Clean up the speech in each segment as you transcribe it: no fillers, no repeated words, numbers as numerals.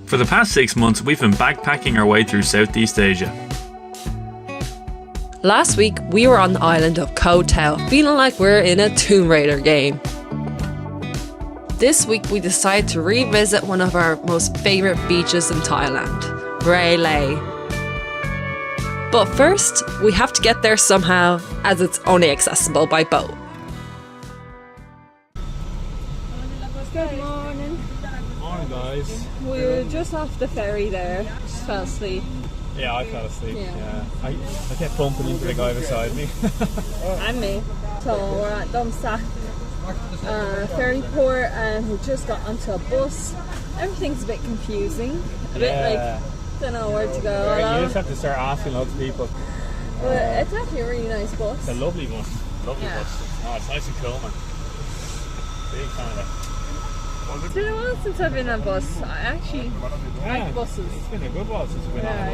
For the past 6 months, we've been backpacking our way through Southeast Asia. Last week, we were on the island of Koh Tao, feeling like we're in a Tomb Raider game. This week, we decided to revisit one of our most favourite beaches in Thailand, Railay. But first, we have to get there somehow, as it's only accessible by boat. Good morning. Morning, guys. We were just off the ferry there. Just fell asleep. Yeah, I fell asleep. Yeah. I kept bumping into the guy beside me. And me. So we're at Dumsac ferry port and we just got onto a bus. Everything's a bit confusing. A bit like, don't know where to go. You just have to start asking lots of people. But it's actually a really nice bus. It's a lovely one. Lovely Yeah. bus. Oh, it's nice and cool, man. Big fan of it. It's been a while since I've been on a bus. I actually like buses. It's been a good while since we've been on a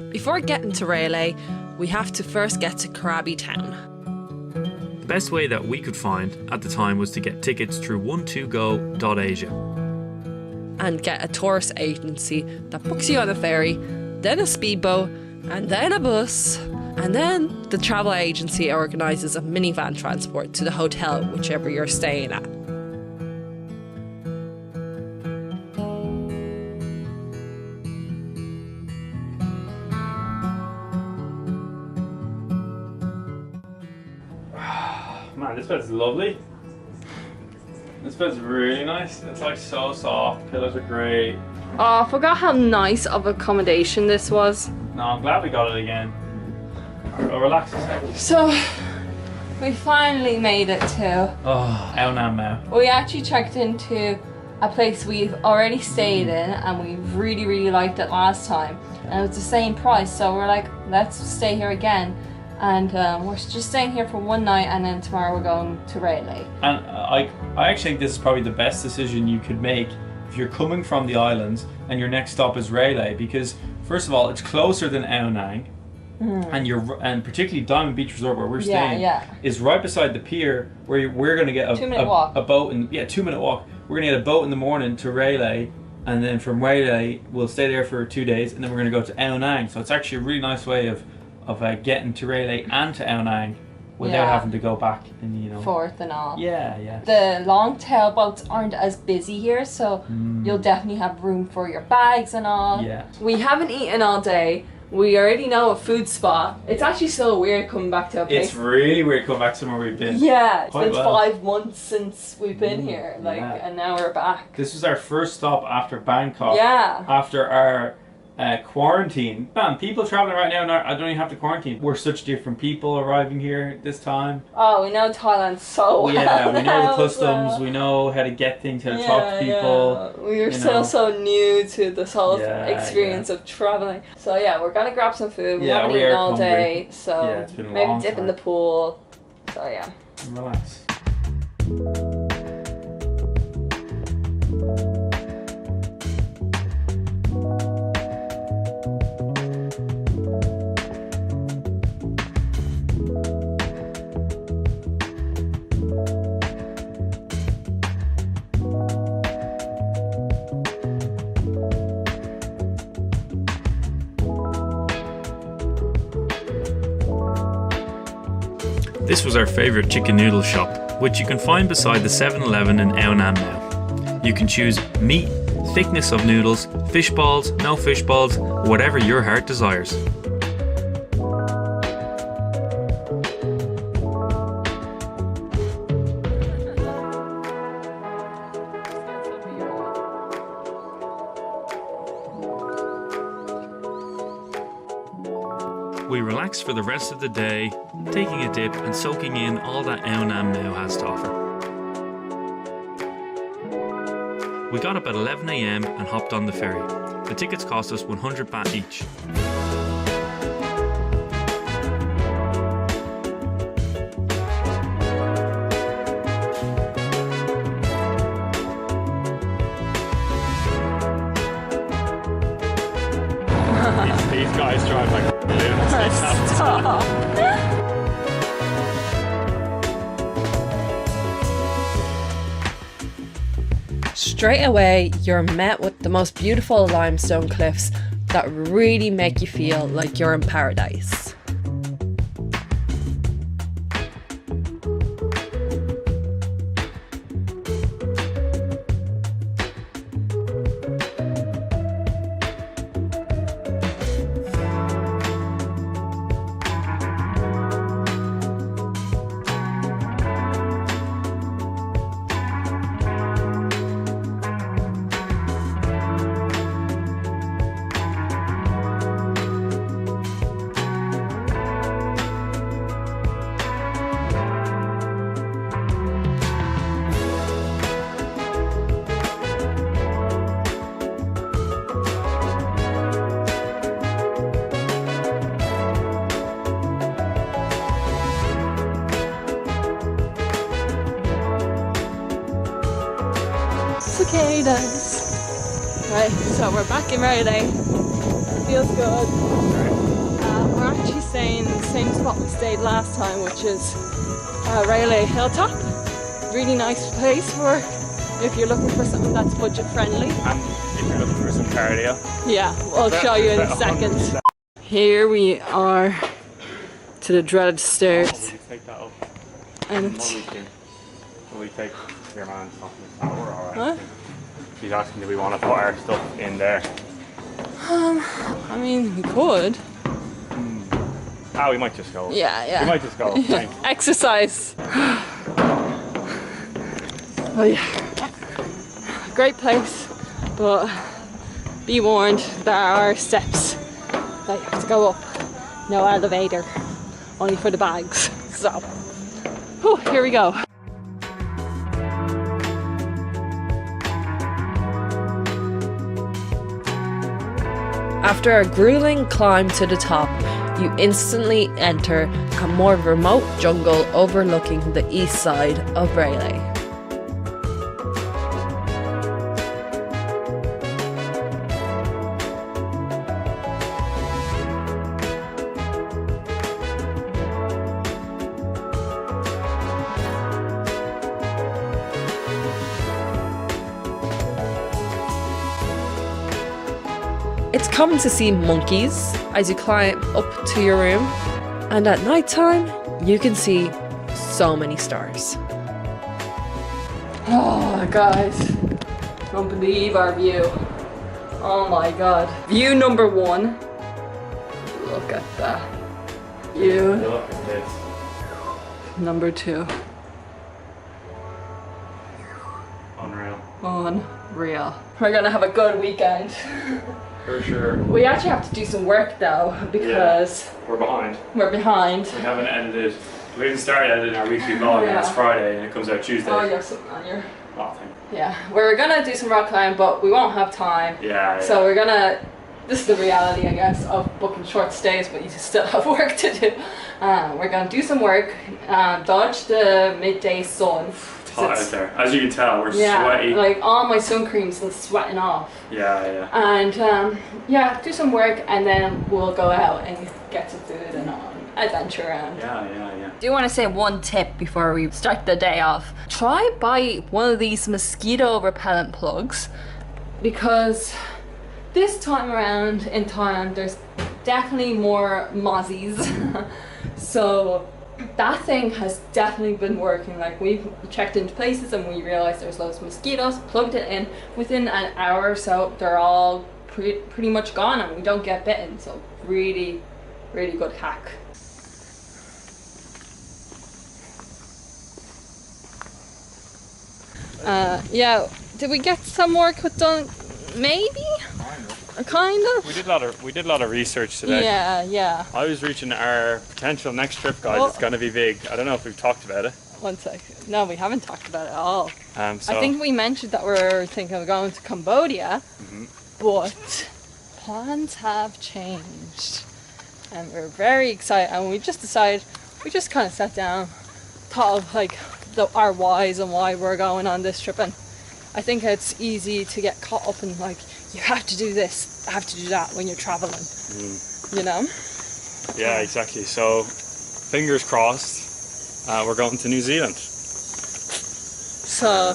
bus. Before getting to Railay, we have to first get to Krabi town. The best way that we could find at the time was to get tickets through 12go.asia. And get a tourist agency that books you on a ferry, then a speedboat, and then a bus, and then the travel agency organises a minivan transport to the hotel, whichever you're staying at. Man, this bed's lovely. This bed's really nice. It's like so soft. Pillows are great. Oh, I forgot how nice of accommodation this was. No, I'm glad we got it again. Oh, relax a second. So, we finally made it to. Oh, Ao Nam now. We actually checked into a place we've already stayed in and we really liked it last time. And it was the same price, so we're like, let's stay here again. And we're just staying here for one night and then tomorrow we're going to Railay. And I actually think this is probably the best decision you could make if you're coming from the islands and your next stop is Railay, because first of all, it's closer than Ao Nang. And particularly Diamond Beach Resort where we're staying is right beside the pier where we're going to get a 2-minute walk. A boat in 2-minute walk. We're going to get a boat in the morning to Railay, and then from Railay we'll stay there for 2 days, and then we're going to go to Ao Nang. So it's actually a really nice way of getting to Railay and to Ao Nang without having to go back and Forth and all. Yeah. The longtail boats aren't as busy here, so you'll definitely have room for your bags and all. Yeah. We haven't eaten all day. We already know a food spot. It's actually so weird coming back to a place. It's really weird coming back somewhere we've been. Yeah, it's Quite been well. 5 months since we've been here, and now we're back. This was our first stop after Bangkok. Yeah. After our quarantine. Man, people traveling right now I don't even have to quarantine. We're such different people arriving here this time. Oh, we know Thailand so well. Yeah, we know the now, customs, so. we know how to get things, how to talk to people. Yeah. We were so new to this whole experience of traveling. So yeah, we're gonna grab some food. We haven't eaten all day, so it's been a maybe long dip in time. the pool. So yeah. Relax. This was our favourite chicken noodle shop, which you can find beside the 7-Eleven in Ao Nam now. You can choose meat, thickness of noodles, fish balls, no fish balls, whatever your heart desires. We relaxed for the rest of the day, taking a dip and soaking in all that Ao Nam now has to offer. We got up at 11 AM and hopped on the ferry. The tickets cost us 100 baht each. These guys drive like lunatics. Stop. straight away you're met with the most beautiful limestone cliffs that really make you feel like you're in paradise. Cicadas. Right, so we're back in Railay. It feels good. We're actually staying in the same spot we stayed last time, which is Railay Hilltop. Really nice place for if you're looking for something that's budget friendly. And if you're looking for some cardio. Yeah, I'll show you in a second. Here we are to the dreaded stairs. Take that up. And Will we take your man off the tower or huh? He's asking, do we want to put our stuff in there? I mean, we could. We might just go. Yeah. We might just go. Thanks. Exercise. Oh yeah. Great place, but be warned, there are steps that you have to go up. No elevator, only for the bags. So, whew, here we go. After a grueling climb to the top, you instantly enter a more remote jungle overlooking the east side of Railay. It's common to see monkeys as you climb up to your room, and at night time you can see so many stars. Oh guys, don't believe our view. Oh my god. View number one. Look at that. View Look at this. number two. Unreal. Unreal. We're gonna have a good weekend. For sure. We actually have to do some work though because We're behind. we're behind. We haven't edited. We haven't started editing our weekly vlog, and it's Friday and it comes out Tuesday. Oh, you have something on your... Nothing. Yeah, we're gonna do some rock climbing, but we won't have time. Yeah. So we're gonna... This is the reality, I guess, of booking short stays, but you still have work to do. We're gonna do some work, dodge the midday sun. It's hot out there. As you can tell, we're Yeah, sweaty. like all my sun cream's still sweating off. Yeah. And yeah, do some work and then we'll go out and get some food and adventure around. Yeah. Do want to say one tip before we start the day off. Try buy one of these mosquito repellent plugs, because this time around in Thailand there's definitely more mozzies. So that thing has definitely been working. Like, we've checked into places and we realized there's loads of mosquitoes, plugged it in, within an hour or so they're all pretty much gone and we don't get bitten. So really good hack. Yeah, did we get some work done? Maybe? Kind of. We did a lot of research today. Yeah. I was reaching our potential next trip, guys. It's going to be big. I don't know if we've talked about it. One sec. No, we haven't talked about it at all. So I think we mentioned that we're thinking of going to Cambodia, but plans have changed. And we're very excited, and we just kind of sat down, thought of like our whys and why we're going on this trip, and I think it's easy to get caught up in like, you have to do this, have to do that when you're traveling, you know? Yeah, exactly. So fingers crossed, we're going to New Zealand. So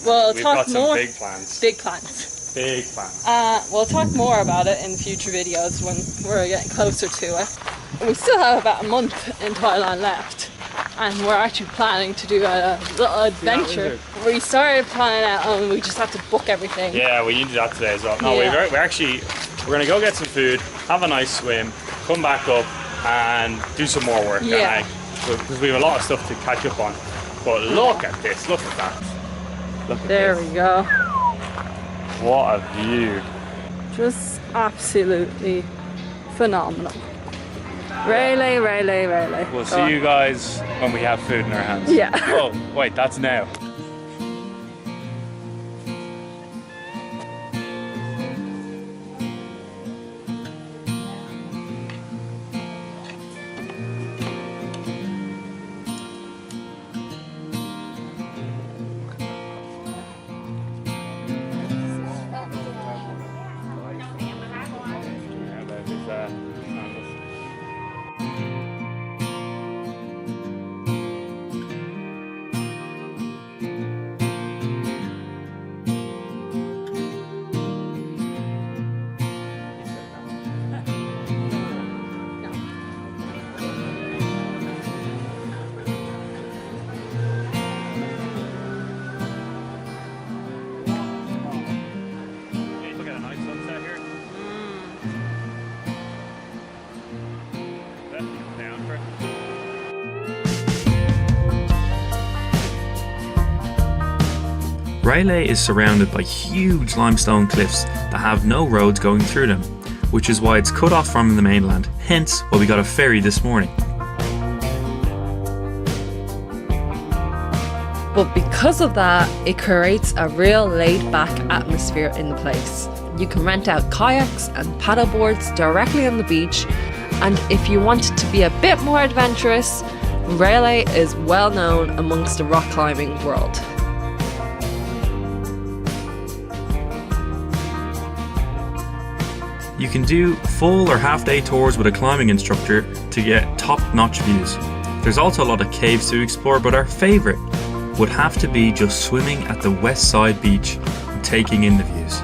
We'll We've talk got some more. big plans. Big plans. Big plans. We'll talk more about it in future videos when we're getting closer to it. We still have about a month in Thailand left, and we're actually planning to do a little adventure. We started planning out and we just have to book everything. Yeah, we need to do that today as well. No, Yeah. we're gonna go get some food, have a nice swim, come back up and do some more work. Yeah. Because we have a lot of stuff to catch up on. But look at this, look at that. Look at There this. we go. What a view. Just absolutely phenomenal. Railay, Railay, Railay. We'll Go see on. you guys when we have food in our hands. Yeah. Oh, wait, that's now. Look at a nice sunset here. Down for it. Railay is surrounded by huge limestone cliffs that have no roads going through them, which is why it's cut off from the mainland, hence why we got a ferry this morning. But because of that, it creates a real laid-back atmosphere in the place. You can rent out kayaks and paddleboards directly on the beach, and if you wanted to be a bit more adventurous, Railay is well known amongst the rock climbing world. You can do full or half-day tours with a climbing instructor to get top-notch views. There's also a lot of caves to explore, but our favourite would have to be just swimming at the west side beach and taking in the views.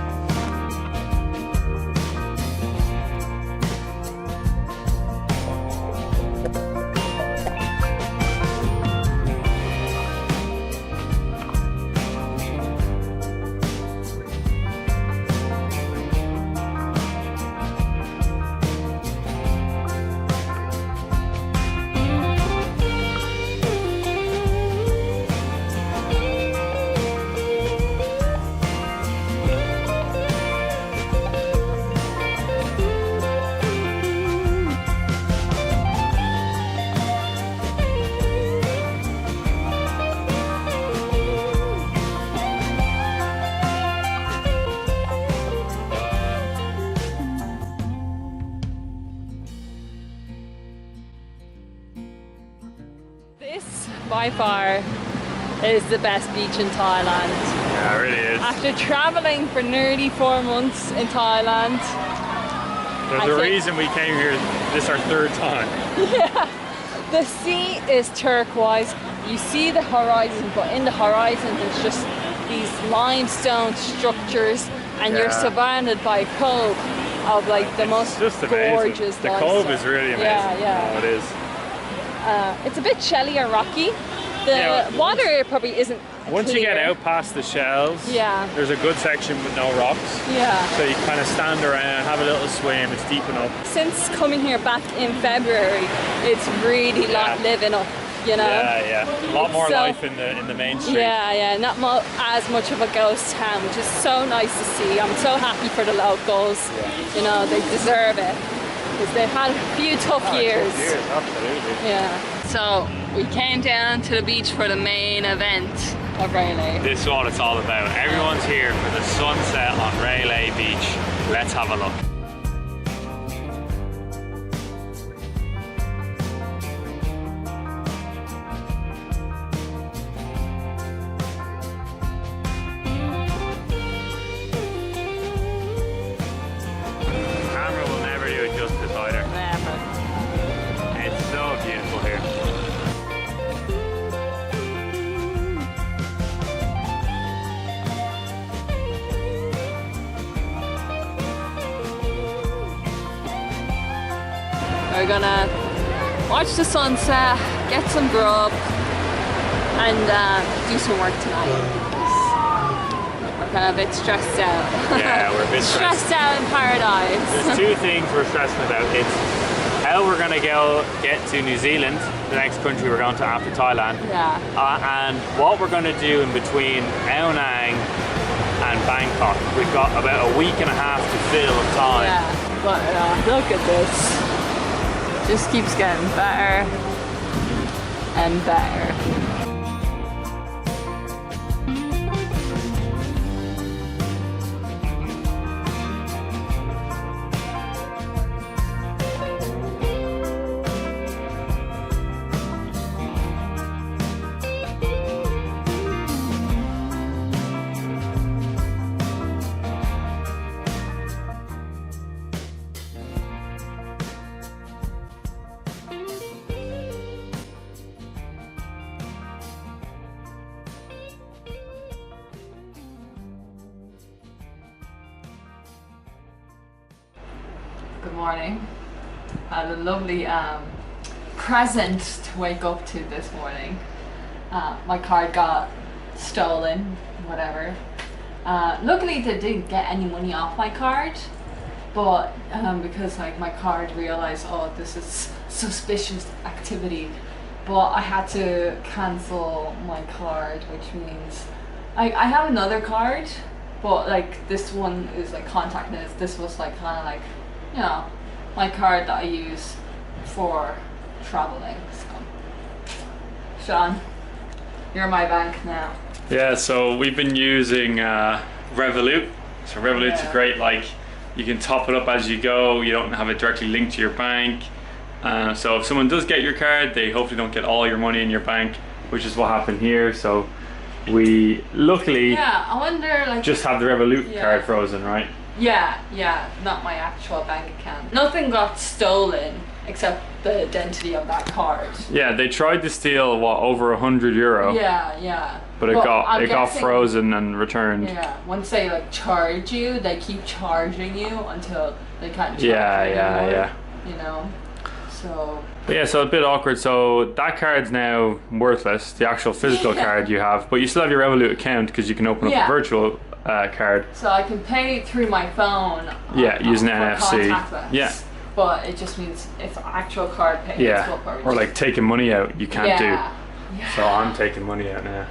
This, by far, is the best beach in Thailand. Yeah, it really is. After traveling for nearly 4 months in Thailand, There's I a think- reason we came here this our third time. the sea is turquoise. You see the horizon, but in the horizon there's just these limestone structures, and you're Yeah. surrounded by a cove of like the most Just amazing. gorgeous The limestone. cove is really amazing. Yeah, yeah. Oh, it is. It's a bit shelly and rocky. The Yeah, water probably isn't Once you get clear. out past the shells, Yeah. there's a good section with no rocks. Yeah. So you kind of stand around, have a little swim, it's deep enough. Since coming here back in February, it's really Yeah. living up, you know? Yeah, yeah. A lot more So- life in the main street. Yeah, not as much of a ghost town, which is so nice to see. I'm so happy for the locals. You know, they deserve it because they've had a few tough years. Absolutely. Yeah. So we came down to the beach for the main event of Railay. This is what it's all about. Everyone's here for the sunset on Railay Beach. Let's have a look. Camera will never do it justice either. Never. It's so beautiful here. we're gonna watch the sunset, get some grub, and do some work tonight. We're kind of a bit stressed out. Yeah, we're a bit stressed out in paradise. There's two things we're stressing about. It's how we're going to get to New Zealand, the next country we're going to after Thailand. Yeah. And what we're going to do in between Ao Nang and Bangkok. We've got about a week and a half to fill of time. Yeah, but look at this. Just keeps getting better and better. Good morning. I had a lovely present to wake up to this morning. My card got stolen, whatever. Luckily they didn't get any money off my card, but because like my card realized, oh, this is suspicious activity, but I had to cancel my card, which means I have another card, but like this one is like contactless. This was like kind of like, you know, my card that I use for traveling. So, Sean, you're my bank now. Yeah, so we've been using Revolut. So Revolut's great, like you can top it up as you go. You don't have it directly linked to your bank. So if someone does get your card, they hopefully don't get all your money in your bank, which is what happened here. So we luckily I wonder, like, just have the Revolut card frozen, right? Yeah, not my actual bank account. Nothing got stolen except the identity of that card. Yeah, they tried to steal what, over €100. Yeah. But it got frozen and returned. Yeah, once they like charge you, they keep charging you until they can't charge you anymore. You know, so. But yeah, so a bit awkward. So that card's now worthless, the actual physical card you have, but you still have your Revolut account because you can open up a virtual card. So I can pay through my phone. Using NFC. Yeah. But it just means if actual card payments will probably. Or like taking money out, you can't do. Yeah. So I'm taking money out now.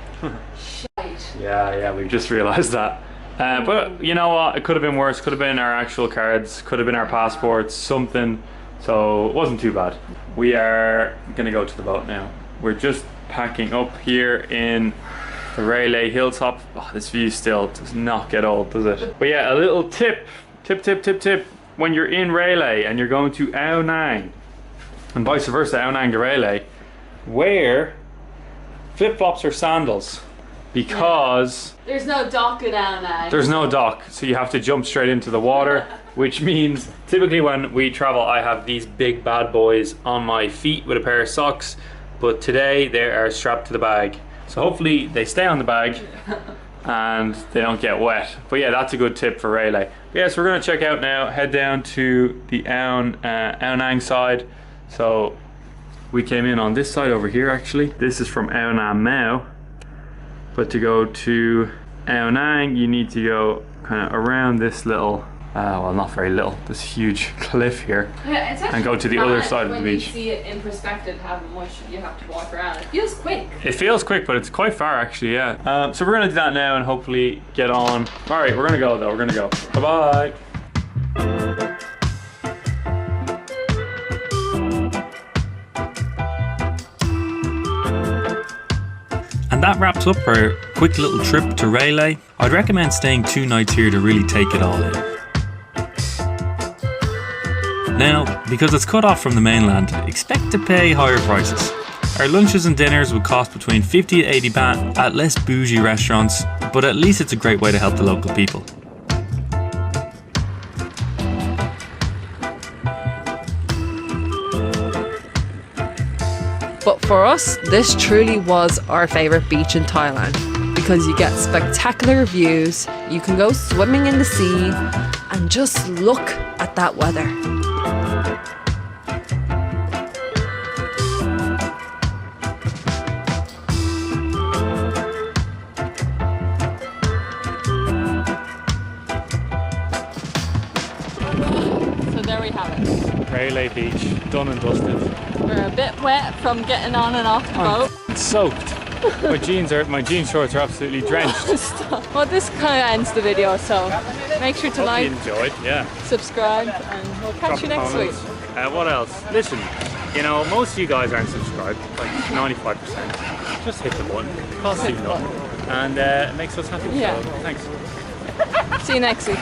Shite. Yeah, we've just realised that. But you know what? It could have been worse. Could have been our actual cards. Could have been our passports. Something. So it wasn't too bad. We are gonna go to the boat now. We're just packing up here in the Railay hilltop. Oh, this view still does not get old, does it? But yeah, a little tip. When you're in Railay and you're going to Ao Nang, and vice versa, Ao Nang to Railay, wear flip-flops or sandals, because there's no dock in Ao Nang. There's no dock, so you have to jump straight into the water, which means typically when we travel I have these big bad boys on my feet with a pair of socks, but today they are strapped to the bag, so hopefully they stay on the bag and they don't get wet. But yeah, that's a good tip for Railay. Yeah, so we're going to check out now, head down to the Ao Nang side. So we came in on this side over here actually. This is from Ao Nang Mao. But to go to Ao Nang, you need to go kind of around this little, well, not very little, this huge cliff here, and go to the other side of the beach. When you see it in perspective, how much you have to walk around. It feels quick. It feels quick, but it's quite far actually, yeah. So we're gonna do that now and hopefully get on. All right, we're gonna go though, we're gonna go. Bye-bye. And that wraps up our quick little trip to Railay. I'd recommend staying 2 nights here to really take it all in. Now, because it's cut off from the mainland, expect to pay higher prices. Our lunches and dinners would cost between 50 to 80 baht at less bougie restaurants, but at least it's a great way to help the local people. But for us, this truly was our favourite beach in Thailand, because you get spectacular views, you can go swimming in the sea, and just look at that weather. Railay Beach, done and dusted. We're a bit wet from getting on and off the boat. It's soaked. My jean shorts are absolutely drenched. Well, this kind of ends the video, so make sure to Hope like, you enjoyed, yeah. subscribe, and we'll catch you next week. What else? Listen, you know, most of you guys aren't subscribed, like 95%. Just hit the button, costs you nothing, and it makes us happy. Yeah. So, thanks. See you next week.